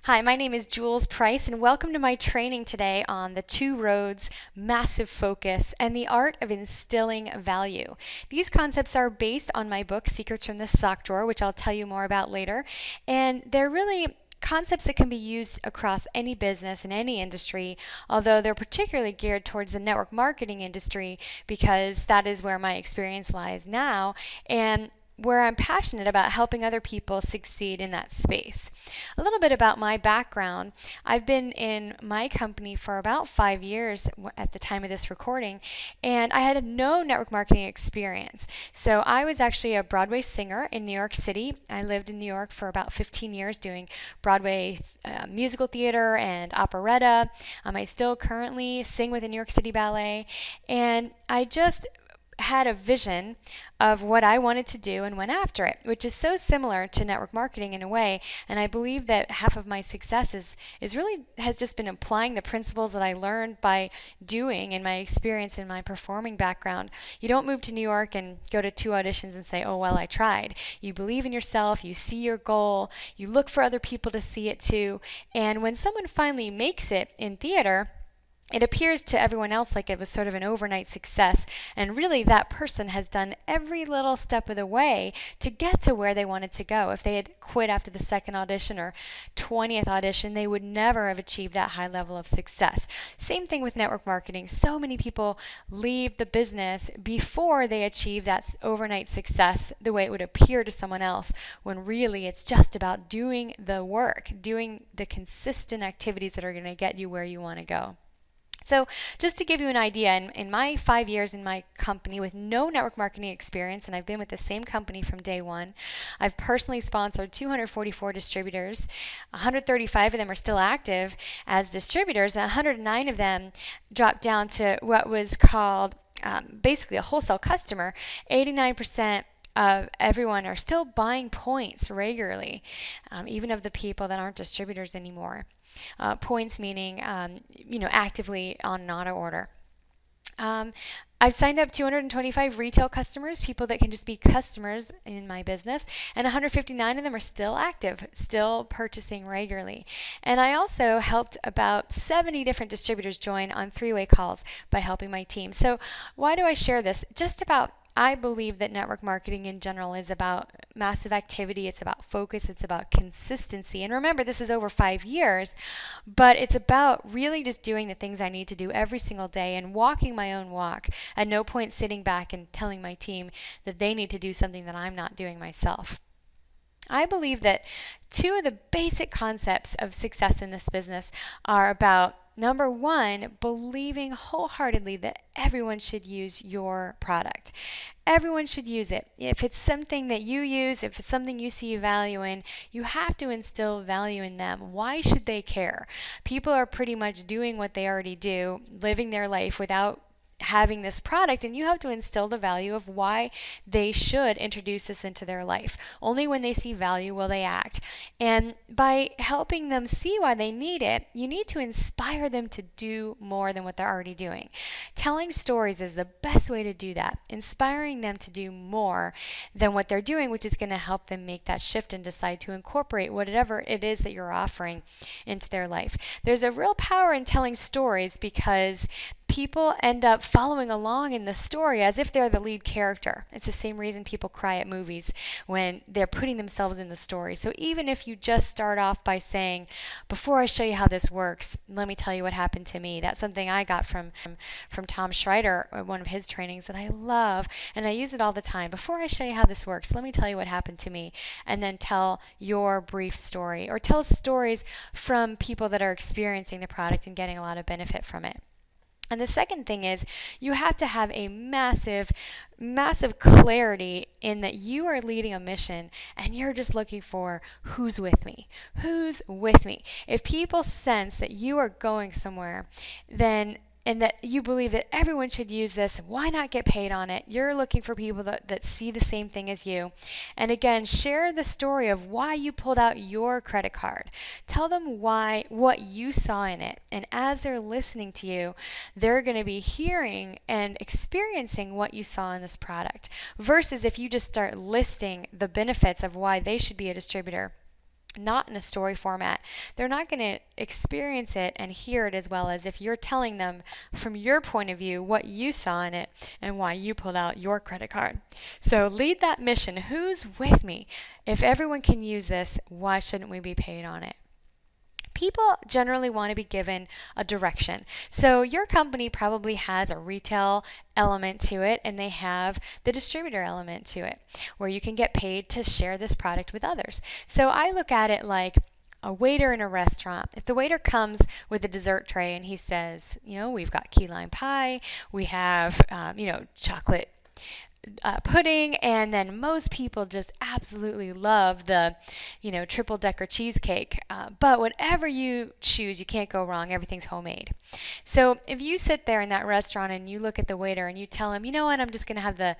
Hi, my name is Jules Price, and welcome to my training today on the two roads, massive focus, and the art of instilling value. These concepts are based on my book, Secrets from the Sock Drawer, which I'll tell you more about later, and they're really concepts that can be used across any business in any industry, although they're particularly geared towards the network marketing industry because that is where my experience lies now. And where I'm passionate about helping other people succeed in that space. A little bit about my background. I've been in my company for about 5 years at the time of this recording, and I had no network marketing experience. So I was actually a Broadway singer in New York City. I lived in New York for about 15 years doing Broadway musical theater and operetta. I still currently sing with the New York City Ballet, and I just had a vision of what I wanted to do and went after it, which is so similar to network marketing in a way. And I believe that half of my success is really has just been applying the principles that I learned by doing in my experience in my performing background. You don't move to New York and go to 2 auditions and say, oh, well, I tried. You believe in yourself, you see your goal, you look for other people to see it too. And when someone finally makes it in theater, it appears to everyone else like it was sort of an overnight success, and really that person has done every little step of the way to get to where they wanted to go. If they had quit after the second audition or 20th audition, they would never have achieved that high level of success. Same thing with network marketing. So many people leave the business before they achieve that overnight success the way it would appear to someone else, when really it's just about doing the work, doing the consistent activities that are going to get you where you want to go. So just to give you an idea, in my 5 years in my company with no network marketing experience, and I've been with the same company from day one, I've personally sponsored 244 distributors. 135 of them are still active as distributors, and 109 of them dropped down to what was called basically a wholesale customer. 89% of everyone are still buying points regularly, even of the people that aren't distributors anymore. Points meaning, actively on an auto order. I've signed up 225 retail customers, people that can just be customers in my business, and 159 of them are still active, still purchasing regularly. And I also helped about 70 different distributors join on 3-way calls by helping my team. So why do I share this? I believe that network marketing in general is about massive activity, it's about focus, it's about consistency. And remember, this is over 5 years, but it's about really just doing the things I need to do every single day and walking my own walk. At no point sitting back and telling my team that they need to do something that I'm not doing myself. I believe that 2 of the basic concepts of success in this business are about, number 1, believing wholeheartedly that everyone should use your product. Everyone should use it. If it's something that you use, if it's something you see value in, you have to instill value in them. Why should they care? People are pretty much doing what they already do, living their life without having this product, and you have to instill the value of why they should introduce this into their life. Only when they see value will they act. And by helping them see why they need it, you need to inspire them to do more than what they're already doing. Telling stories is the best way to do that, inspiring them to do more than what they're doing, which is going to help them make that shift and decide to incorporate whatever it is that you're offering into their life. There's a real power in telling stories because people end up following along in the story as if they're the lead character. It's the same reason people cry at movies when they're putting themselves in the story. So even if you just start off by saying, before I show you how this works, let me tell you what happened to me. That's something I got from Tom Schreider at one of his trainings that I love, and I use it all the time. Before I show you how this works, let me tell you what happened to me, and then tell your brief story, or tell stories from people that are experiencing the product and getting a lot of benefit from it. And the second thing is you have to have a massive clarity in that you are leading a mission and you're just looking for who's with me. Who's with me? If people sense that you are going somewhere, then and that you believe that everyone should use this, why not get paid on it? You're looking for people that see the same thing as you. And again, share the story of why you pulled out your credit card. Tell them what you saw in it. And as they're listening to you, they're going to be hearing and experiencing what you saw in this product. Versus if you just start listing the benefits of why they should be a distributor, not in a story format, they're not going to experience it and hear it as well as if you're telling them from your point of view what you saw in it and why you pulled out your credit card. So lead that mission. Who's with me? If everyone can use this, why shouldn't we be paid on it? People generally want to be given a direction. So your company probably has a retail element to it, and they have the distributor element to it, where you can get paid to share this product with others. So I look at it like a waiter in a restaurant. If the waiter comes with a dessert tray and he says, we've got key lime pie, we have, chocolate pudding, and then most people just absolutely love the, triple decker cheesecake. But whatever you choose, you can't go wrong. Everything's homemade. So if you sit there in that restaurant and you look at the waiter and you tell him, you know what, I'm just going to have the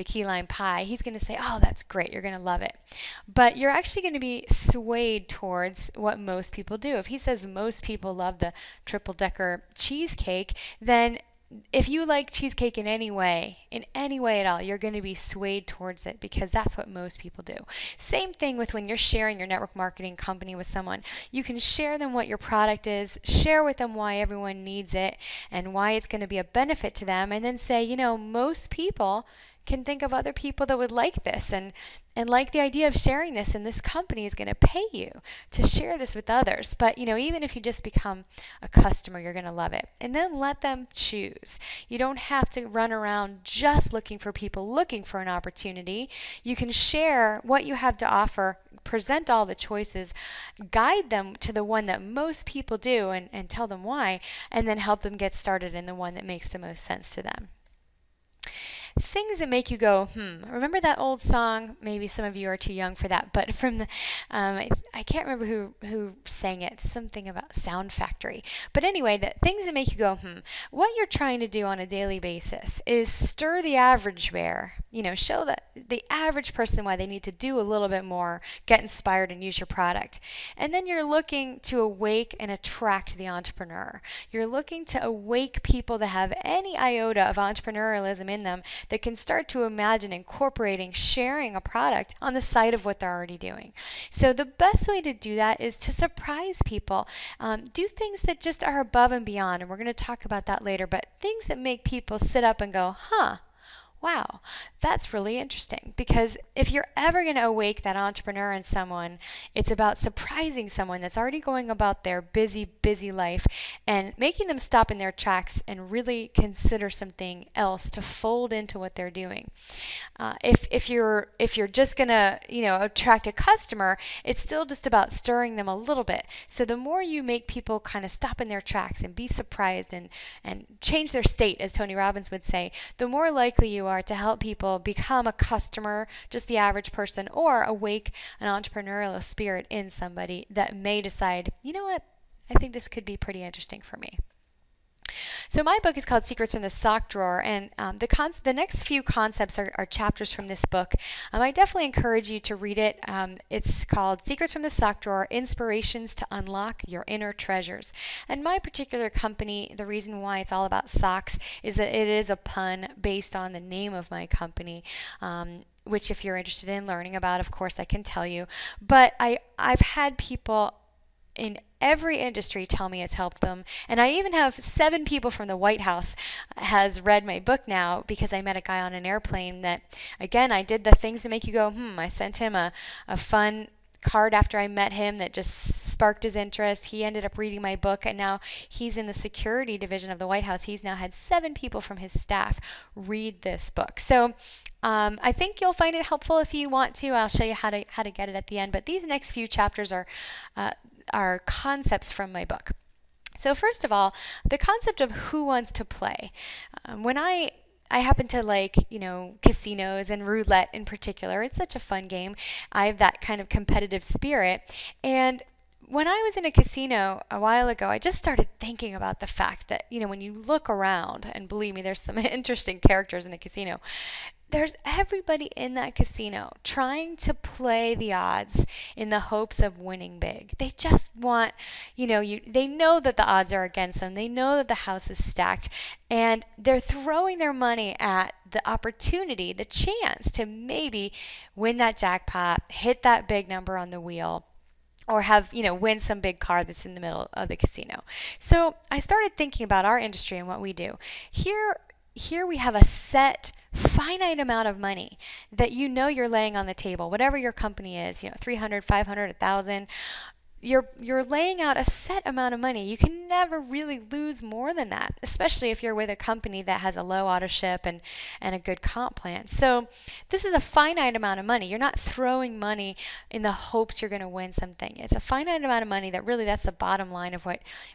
key lime pie, he's going to say, oh, that's great. You're going to love it. But you're actually going to be swayed towards what most people do. If he says most people love the triple decker cheesecake, then if you like cheesecake in any way at all, you're going to be swayed towards it because that's what most people do. Same thing with when you're sharing your network marketing company with someone. You can share them what your product is, share with them why everyone needs it and why it's going to be a benefit to them, and then say, most people can think of other people that would like this and like the idea of sharing this, and this company is going to pay you to share this with others. But even if you just become a customer, you're going to love it. And then let them choose. You don't have to run around just looking for people looking for an opportunity. You can share what you have to offer, present all the choices, guide them to the one that most people do, and tell them why, and then help them get started in the one that makes the most sense to them. Things that make you go, Remember that old song? Maybe some of you are too young for that, but from the, I can't remember who sang it, something about Sound Factory. But anyway, the things that make you go, What you're trying to do on a daily basis is stir the average bear. Show the average person why they need to do a little bit more, get inspired, and use your product. And then you're looking to awake and attract the entrepreneur. You're looking to awake people that have any iota of entrepreneurialism in them that can start to imagine incorporating, sharing a product on the side of what they're already doing. So the best way to do that is to surprise people. Do things that just are above and beyond, and we're going to talk about that later, but things that make people sit up and go, wow, that's really interesting. Because if you're ever going to awake that entrepreneur in someone, it's about surprising someone that's already going about their busy, busy life and making them stop in their tracks and really consider something else to fold into what they're doing. If you're just going to attract a customer, it's still just about stirring them a little bit. So the more you make people kind of stop in their tracks and be surprised and change their state, as Tony Robbins would say, the more likely you are to help people become a customer, just the average person, or awake an entrepreneurial spirit in somebody that may decide, you know what, I think this could be pretty interesting for me. So my book is called Secrets from the Sock Drawer, and the next few concepts are chapters from this book. I definitely encourage you to read it. It's called Secrets from the Sock Drawer, Inspirations to Unlock Your Inner Treasures. And my particular company, the reason why it's all about socks is that it is a pun based on the name of my company. Which if you're interested in learning about, of course, I can tell you. But I've had people in every industry tell me it's helped them. And I even have 7 people from the White House has read my book now because I met a guy on an airplane that, again, I did the things to make you go, I sent him a fun card after I met him that just sparked his interest. He ended up reading my book, and now he's in the security division of the White House. He's now had 7 people from his staff read this book. So I think you'll find it helpful if you want to. I'll show you how to get it at the end. But these next few chapters are concepts from my book. So first of all, the concept of who wants to play. When I happen to like, casinos and roulette in particular. It's such a fun game. I have that kind of competitive spirit. And when I was in a casino a while ago, I just started thinking about the fact that, when you look around, and believe me, there's some interesting characters in a casino, there's everybody in that casino trying to play the odds in the hopes of winning big. They just want, they know that the odds are against them. They know that the house is stacked, and they're throwing their money at the opportunity, the chance to maybe win that jackpot, hit that big number on the wheel. or have, win some big car that's in the middle of the casino. So I started thinking about our industry and what we do. Here we have a set finite amount of money that you're laying on the table, whatever your company is, 300, 500, 1,000. You're laying out a set amount of money. You can never really lose more than that, especially if you're with a company that has a low auto ship and a good comp plan. So this is a finite amount of money. You're not throwing money in the hopes you're going to win something. It's a finite amount of money that really that's the bottom line of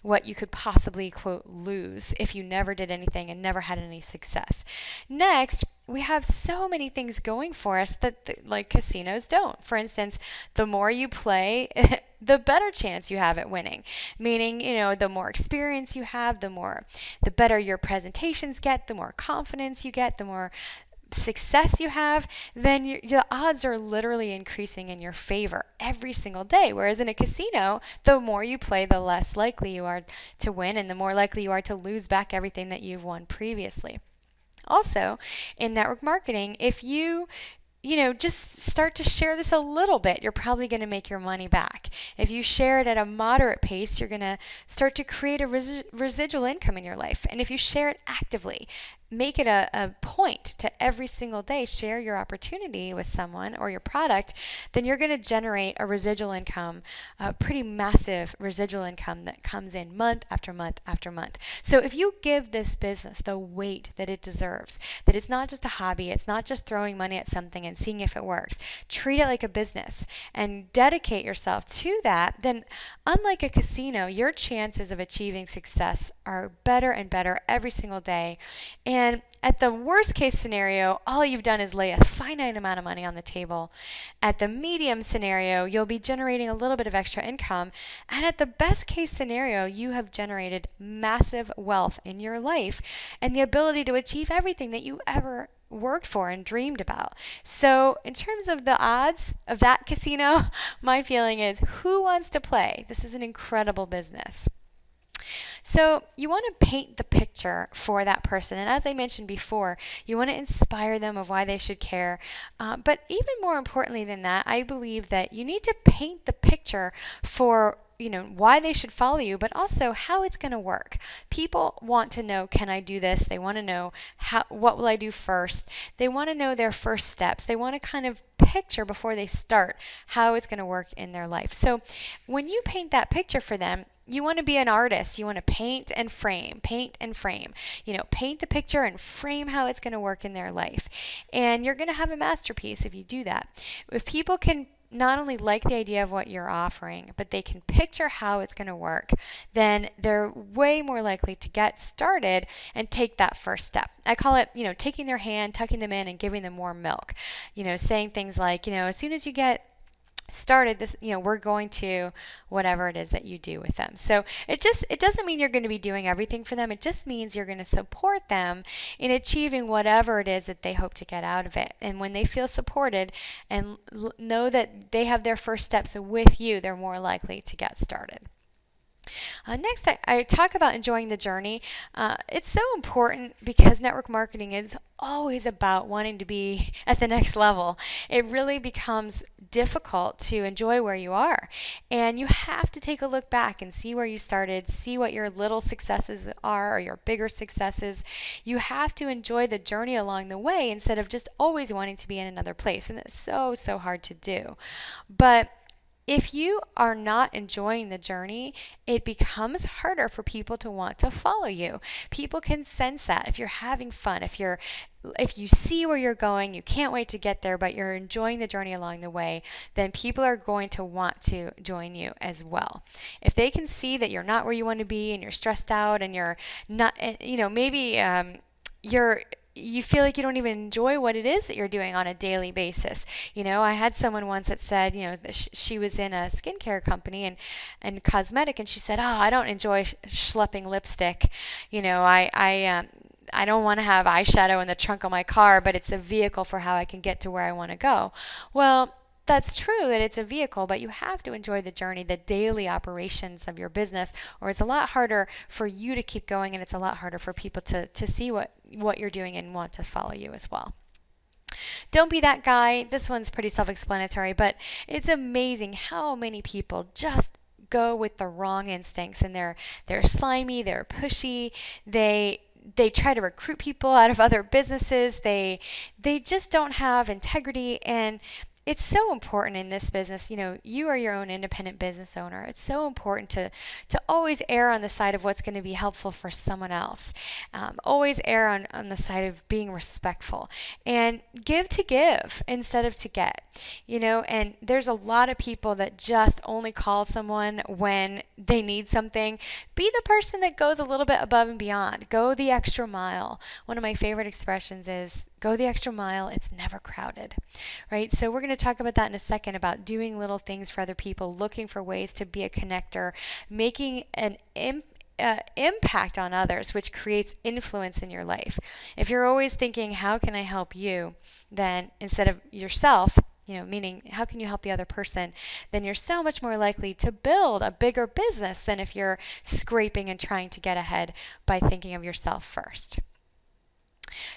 what you could possibly, quote, lose if you never did anything and never had any success. Next, we have so many things going for us that like casinos don't. For instance, the more you play, the better chance you have at winning. Meaning, the more experience you have, the better your presentations get, the more confidence you get, the more success you have, then the odds are literally increasing in your favor every single day. Whereas in a casino, the more you play, the less likely you are to win and the more likely you are to lose back everything that you've won previously. Also, in network marketing, if you just start to share this a little bit, you're probably going to make your money back. If you share it at a moderate pace, you're going to start to create a residual income in your life. And if you share it actively, make it a point to every single day share your opportunity with someone or your product, then you're going to generate a residual income, a pretty massive residual income that comes in month after month after month. So if you give this business the weight that it deserves, that it's not just a hobby, it's not just throwing money at something and seeing if it works, treat it like a business and dedicate yourself to that, then unlike a casino, your chances of achieving success are better and better every single day. And at the worst case scenario, all you've done is lay a finite amount of money on the table. At the medium scenario, you'll be generating a little bit of extra income. And at the best case scenario, you have generated massive wealth in your life and the ability to achieve everything that you ever worked for and dreamed about. So in terms of the odds of that casino, my feeling is, who wants to play? This is an incredible business. So you want to paint the picture for that person. And as I mentioned before, you want to inspire them of why they should care. But even more importantly than that, I believe that you need to paint the picture for why they should follow you, but also how it's going to work. People want to know, can I do this? They want to know what will I do first? They want to know their first steps. They want to kind of picture before they start how it's going to work in their life. So when you paint that picture for them, you want to be an artist. You want to paint and frame, paint and frame. Paint the picture and frame how it's going to work in their life. And you're going to have a masterpiece if you do that. If people can not only like the idea of what you're offering, but they can picture how it's going to work, then they're way more likely to get started and take that first step. I call it, taking their hand, tucking them in, and giving them warm milk. Saying things like, as soon as you get started this, we're going to whatever it is that you do with them. So it doesn't mean you're going to be doing everything for them. It just means you're going to support them in achieving whatever it is that they hope to get out of it. And when they feel supported and know that they have their first steps with you, they're more likely to get started. Next, I talk about enjoying the journey. It's so important because network marketing is always about wanting to be at the next level. It really becomes difficult to enjoy where you are. And you have to take a look back and see where you started, see what your little successes are or your bigger successes. You have to enjoy the journey along the way instead of just always wanting to be in another place. And it's so hard to do. But if you are not enjoying the journey, it becomes harder for people to want to follow you. People can sense that. If you're having fun, if you see where you're going, you can't wait to get there, but you're enjoying the journey along the way, then people are going to want to join you as well. If they can see that you're not where you want to be and you're stressed out and you're not, maybe you feel like you don't even enjoy what it is that you're doing on a daily basis. I had someone once that said, she was in a skincare company and cosmetic, and she said, I don't enjoy schlepping lipstick. I don't want to have eyeshadow in the trunk of my car, but it's a vehicle for how I can get to where I want to go. Well, that's true that it's a vehicle, but you have to enjoy the journey, the daily operations of your business, or it's a lot harder for you to keep going, and it's a lot harder for people to see what you're doing and want to follow you as well. Don't be that guy. This one's pretty self-explanatory, but it's amazing how many people just go with the wrong instincts, and they're slimy, they're pushy, they try to recruit people out of other businesses. They just don't have integrity, and it's so important in this business. You are your own independent business owner. It's so important to always err on the side of what's going to be helpful for someone else. Always err on the side of being respectful, and give to give instead of to get. And there's a lot of people that just only call someone when they need something. Be the person that goes a little bit above and beyond. Go the extra mile. One of my favorite expressions is, go the extra mile, it's never crowded, right? So we're going to talk about that in a second, about doing little things for other people, looking for ways to be a connector, making an impact on others, which creates influence in your life. If you're always thinking, how can I help you, then instead of yourself, meaning how can you help the other person, then you're so much more likely to build a bigger business than if you're scraping and trying to get ahead by thinking of yourself first.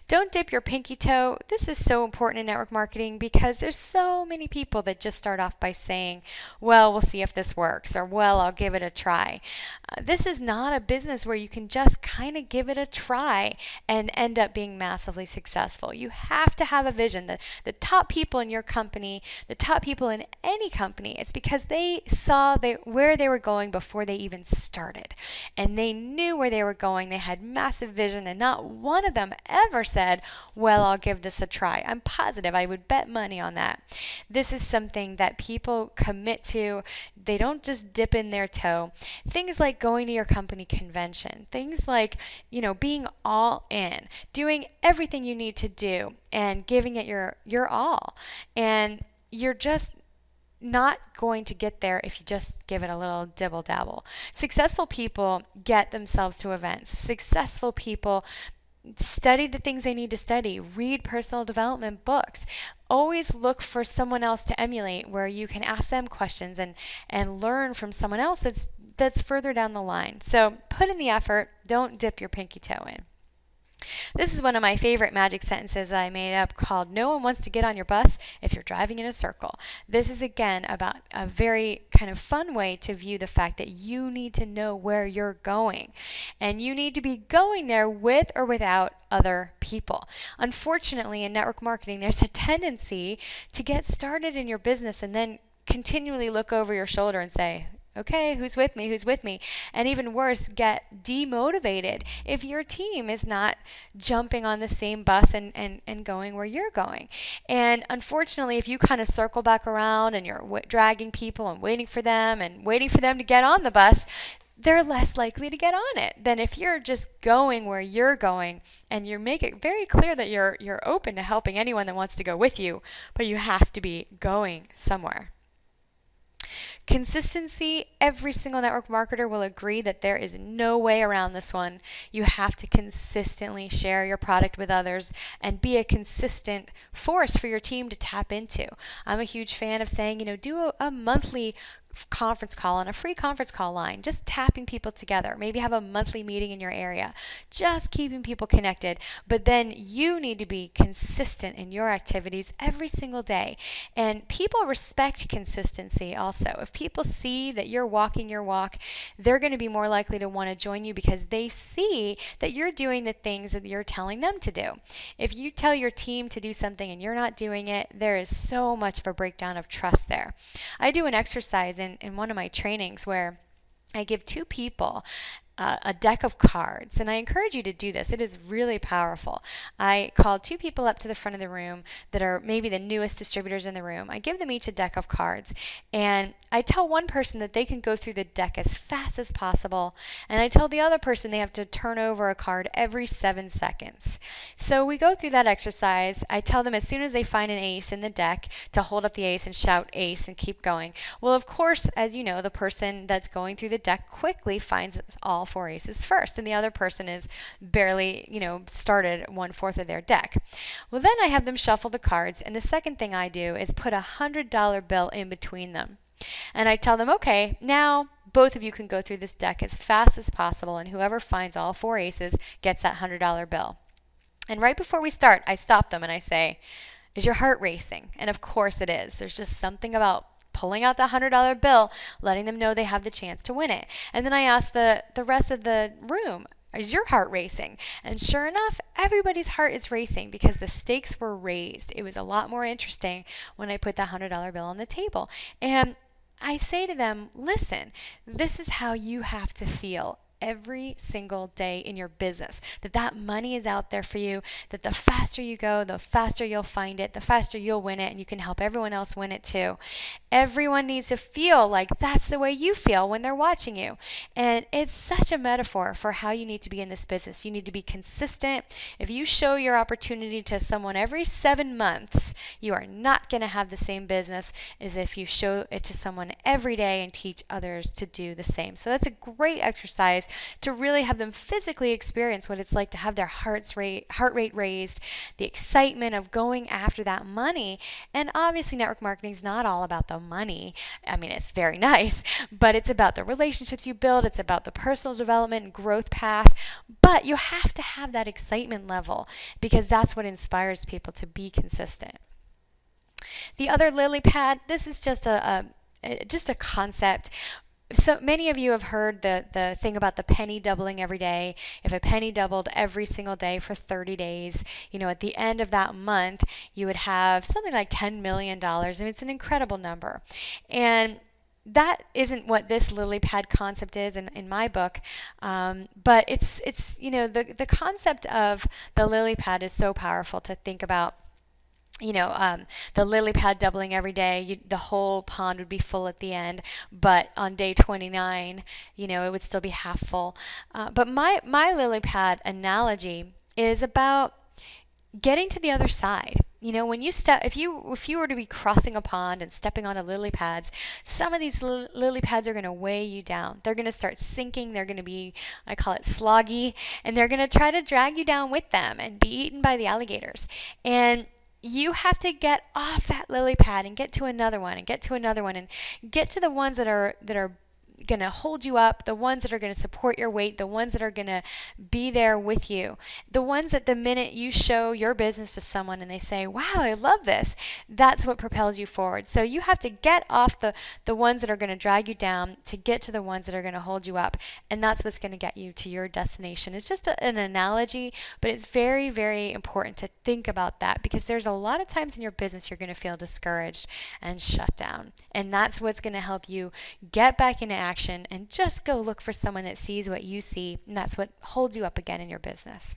Don't dip your pinky toe. This is so important in network marketing because there's so many people that just start off by saying, well, we'll see if this works, or well, I'll give it a try. This is not a business where you can just kind of give it a try and end up being massively successful. You have to have a vision. The top people in your company, the top people in any company, it's because they saw where they were going before they even started. And they knew where they were going. They had massive vision, and not one of them ever said, well, I'll give this a try. I'm positive. I would bet money on that. This is something that people commit to. They don't just dip in their toe. Things like going to your company convention, things like, being all in, doing everything you need to do and giving it your all. And you're just not going to get there if you just give it a little dibble dabble. Successful people get themselves to events. Successful people study the things they need to study, read personal development books. Always look for someone else to emulate where you can ask them questions and learn from someone else that's further down the line. So put in the effort. Don't dip your pinky toe in. This is one of my favorite magic sentences that I made up, called "No one wants to get on your bus if you're driving in a circle." This is again about a very kind of fun way to view the fact that you need to know where you're going, and you need to be going there with or without other people. Unfortunately, in network marketing, there's a tendency to get started in your business and then continually look over your shoulder and say, okay, who's with me? Who's with me? And even worse, get demotivated if your team is not jumping on the same bus and going where you're going. And unfortunately, if you kind of circle back around and you're dragging people and waiting for them to get on the bus, they're less likely to get on it than if you're just going where you're going and you make it very clear that you're open to helping anyone that wants to go with you, but you have to be going somewhere. Consistency. Every single network marketer will agree that there is no way around this one. You have to consistently share your product with others and be a consistent force for your team to tap into. I'm a huge fan of saying, do a monthly conference call on a free conference call line, just tapping people together. Maybe have a monthly meeting in your area, just keeping people connected. But then you need to be consistent in your activities every single day. And people respect consistency also. If people see that you're walking your walk, they're going to be more likely to want to join you because they see that you're doing the things that you're telling them to do. If you tell your team to do something and you're not doing it, there is so much of a breakdown of trust there. I do an exercise in one of my trainings where I give two people a deck of cards, and I encourage you to do this. It is really powerful. I call two people up to the front of the room that are maybe the newest distributors in the room. I give them each a deck of cards, and I tell one person that they can go through the deck as fast as possible, and I tell the other person they have to turn over a card every 7 seconds. So we go through that exercise. I tell them as soon as they find an ace in the deck to hold up the ace and shout ace and keep going. Well, of course, as you know, the person that's going through the deck quickly finds all 4 aces first, and the other person is barely, started 1/4 of their deck. Well, then I have them shuffle the cards, and the second thing I do is put a $100 bill in between them. And I tell them, okay, now both of you can go through this deck as fast as possible, and whoever finds all 4 aces gets that $100 bill. And right before we start, I stop them and I say, Is your heart racing? And of course it is. There's just something about pulling out the $100 bill, letting them know they have the chance to win it. And then I asked the rest of the room, is your heart racing? And sure enough, everybody's heart is racing because the stakes were raised. It was a lot more interesting when I put that $100 bill on the table. And I say to them, listen, this is how you have to feel every single day in your business, that money is out there for you, that the faster you go, the faster you'll find it, the faster you'll win it, and you can help everyone else win it too. Everyone needs to feel like that's the way you feel when they're watching you. And it's such a metaphor for how you need to be in this business. You need to be consistent. If you show your opportunity to someone every 7 months, you are not going to have the same business as if you show it to someone every day and teach others to do the same. So that's a great exercise to really have them physically experience what it's like to have their heart rate raised, the excitement of going after that money. And obviously network marketing is not all about the money. I mean, it's very nice, but it's about the relationships you build. It's about the personal development and growth path. But you have to have that excitement level because that's what inspires people to be consistent. The other lily pad, this is just a concept. So many of you have heard the thing about the penny doubling every day. If a penny doubled every single day for 30 days, at the end of that month, you would have something like $10 million. And it's an incredible number. And that isn't what this lily pad concept is in my book, but it's the concept of the lily pad is so powerful to think about. The lily pad doubling every day, the whole pond would be full at the end, but on day 29, it would still be half full. But my lily pad analogy is about getting to the other side. When you step, if you were to be crossing a pond and stepping onto lily pads, some of these lily pads are going to weigh you down. They're going to start sinking. They're going to be, I call it sloggy, and they're going to try to drag you down with them and be eaten by the alligators. And you have to get off that lily pad and get to another one and get to another one and get to the ones that are going to hold you up, the ones that are going to support your weight, the ones that are going to be there with you, the ones that the minute you show your business to someone and they say, wow, I love this, that's what propels you forward. So you have to get off the ones that are going to drag you down to get to the ones that are going to hold you up, and that's what's going to get you to your destination. It's just an analogy, but it's very, very important to think about that because there's a lot of times in your business you're going to feel discouraged and shut down, and that's what's going to help you get back into action and just go look for someone that sees what you see, and that's what holds you up again in your business.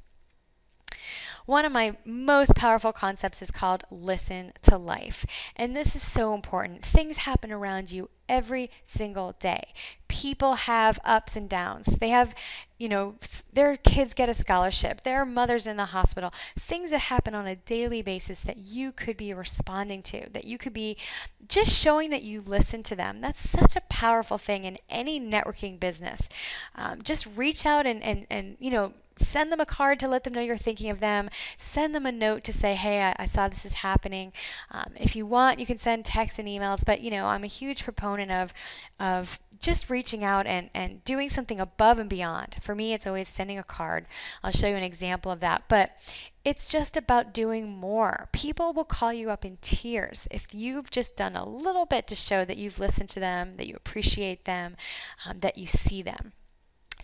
One of my most powerful concepts is called listen to life. And this is so important. Things happen around you every single day. People have ups and downs. They have, their kids get a scholarship. Their mother's in the hospital. Things that happen on a daily basis that you could be responding to, that you could be just showing that you listen to them. That's such a powerful thing in any networking business. Just reach out and send them a card to let them know you're thinking of them. Send them a note to say, hey, I saw this is happening. If you want, you can send texts and emails, but I'm a huge proponent of just reaching out and doing something above and beyond. For me, it's always sending a card. I'll show you an example of that, but it's just about doing more. People will call you up in tears if you've just done a little bit to show that you've listened to them, that you appreciate them, that you see them.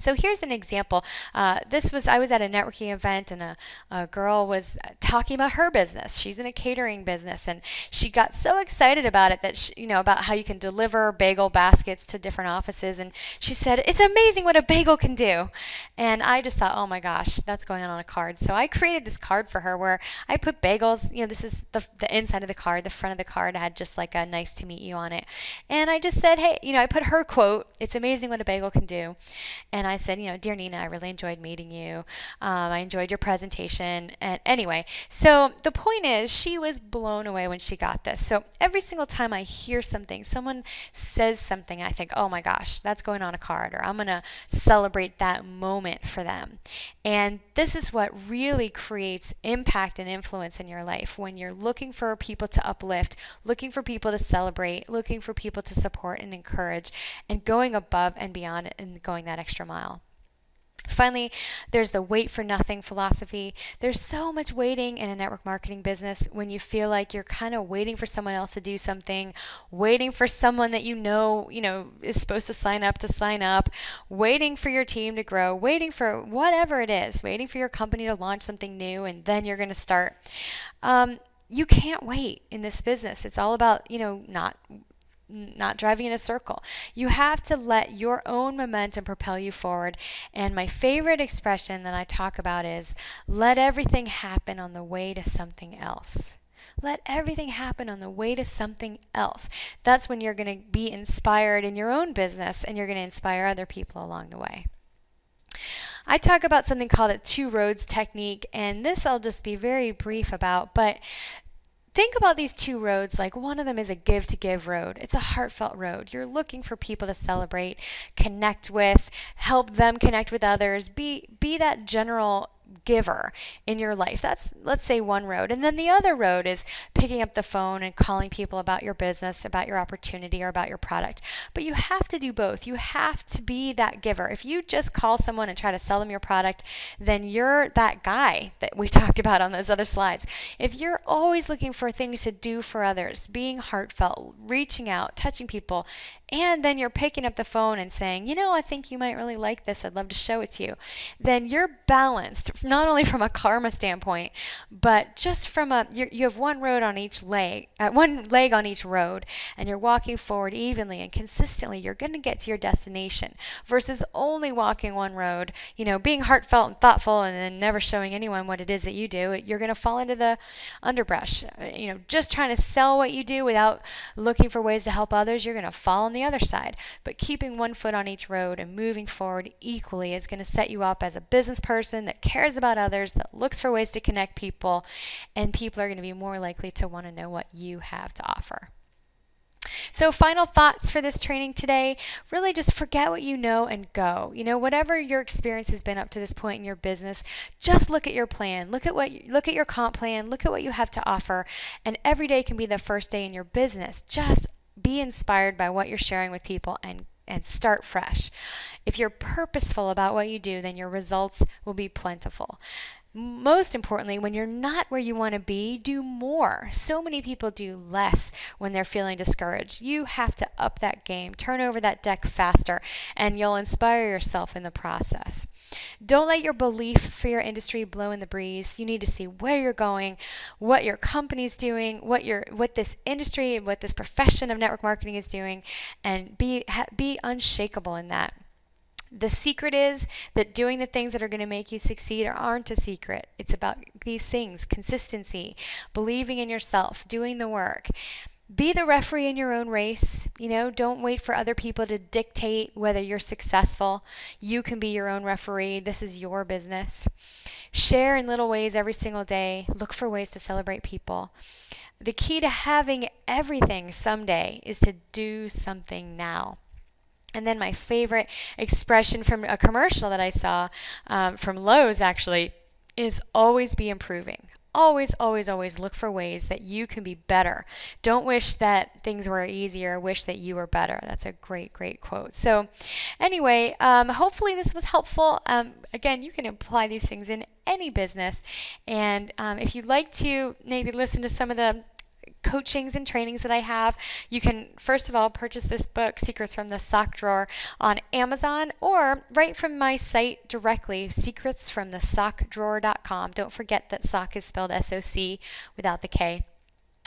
So here's an example. I was at a networking event and a girl was talking about her business. She's in a catering business and she got so excited about it that about how you can deliver bagel baskets to different offices, and she said, it's amazing what a bagel can do. And I just thought, oh my gosh, that's going on a card. So I created this card for her where I put bagels, this is the inside of the card. The front of the card had just like a nice to meet you on it. And I just said, hey, I put her quote, it's amazing what a bagel can do. And I said, dear Nina, I really enjoyed meeting you. I enjoyed your presentation. And anyway, so the point is she was blown away when she got this. So every single time I hear something, someone says something, I think, oh my gosh, that's going on a card, or I'm going to celebrate that moment for them. And this is what really creates impact and influence in your life when you're looking for people to uplift, looking for people to celebrate, looking for people to support and encourage, and going above and beyond and going that extra mile. Finally, there's the wait for nothing philosophy. There's so much waiting in a network marketing business when you feel like you're kind of waiting for someone else to do something, waiting for someone that you know, is supposed to sign up, waiting for your team to grow, waiting for whatever it is, waiting for your company to launch something new, and then you're going to start. You can't wait in this business. It's all about, not driving in a circle. You have to let your own momentum propel you forward. And my favorite expression that I talk about is, let everything happen on the way to something else. Let everything happen on the way to something else. That's when you're going to be inspired in your own business, and you're going to inspire other people along the way. I talk about something called a two roads technique, and this I'll just be very brief about, but think about these two roads like one of them is a give to give road. It's a heartfelt road. You're looking for people to celebrate, connect with, help them connect with others, be that general giver in your life. That's, let's say, one road. And then the other road is picking up the phone and calling people about your business, about your opportunity, or about your product. But you have to do both. You have to be that giver. If you just call someone and try to sell them your product, then you're that guy that we talked about on those other slides. If you're always looking for things to do for others, being heartfelt, reaching out, touching people, and then you're picking up the phone and saying, I think you might really like this. I'd love to show it to you. Then you're balanced, not only from a karma standpoint, but just from you have one road on each leg, one leg on each road, and you're walking forward evenly and consistently. You're going to get to your destination versus only walking one road, being heartfelt and thoughtful and then never showing anyone what it is that you do. You're going to fall into the underbrush. Just trying to sell what you do without looking for ways to help others, you're going to fall on the other side. But keeping one foot on each road and moving forward equally is going to set you up as a business person that cares about others, that looks for ways to connect people, and people are going to be more likely to want to know what you have to offer. So final thoughts for this training today, really just forget what you know and go. Whatever your experience has been up to this point in your business, just look at your plan, look at your comp plan, look at what you have to offer, and every day can be the first day in your business. Just be inspired by what you're sharing with people and start fresh. If you're purposeful about what you do, then your results will be plentiful. Most importantly, when you're not where you want to be, do more. So many people do less when they're feeling discouraged. You have to up that game, turn over that deck faster, and you'll inspire yourself in the process. Don't let your belief for your industry blow in the breeze. You need to see where you're going, what your company's doing, what this industry, what this profession of network marketing is doing, and be unshakable in that. The secret is that doing the things that are going to make you succeed aren't a secret. It's about these things: consistency, believing in yourself, doing the work. Be the referee in your own race. Don't wait for other people to dictate whether you're successful. You can be your own referee. This is your business. Share in little ways every single day. Look for ways to celebrate people. The key to having everything someday is to do something now. And then my favorite expression from a commercial that I saw from Lowe's actually is always be improving. Always, always, always look for ways that you can be better. Don't wish that things were easier. Wish that you were better. That's a great, great quote. So anyway, hopefully this was helpful. Again, you can apply these things in any business. And if you'd like to maybe listen to some of the coachings and trainings that I have, you can first of all purchase this book, Secrets from the Sock Drawer, on Amazon, or right from my site directly, secretsfromthesockdrawer.com. Don't forget that sock is spelled S-O-C without the K.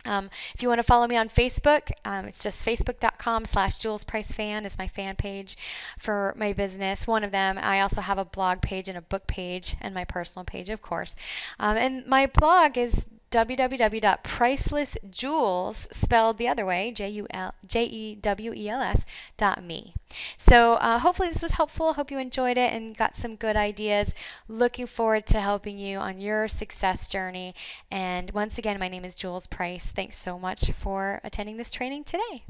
If you want to follow me on Facebook, it's just facebook.com/JulesPriceFan is my fan page for my business. One of them. I also have a blog page and a book page, and my personal page, of course. And my blog is www.pricelessjules, spelled the other way, JEWELS.me. So hopefully this was helpful. Hope you enjoyed it and got some good ideas. Looking forward to helping you on your success journey. And once again, my name is Jules Price. Thanks so much for attending this training today.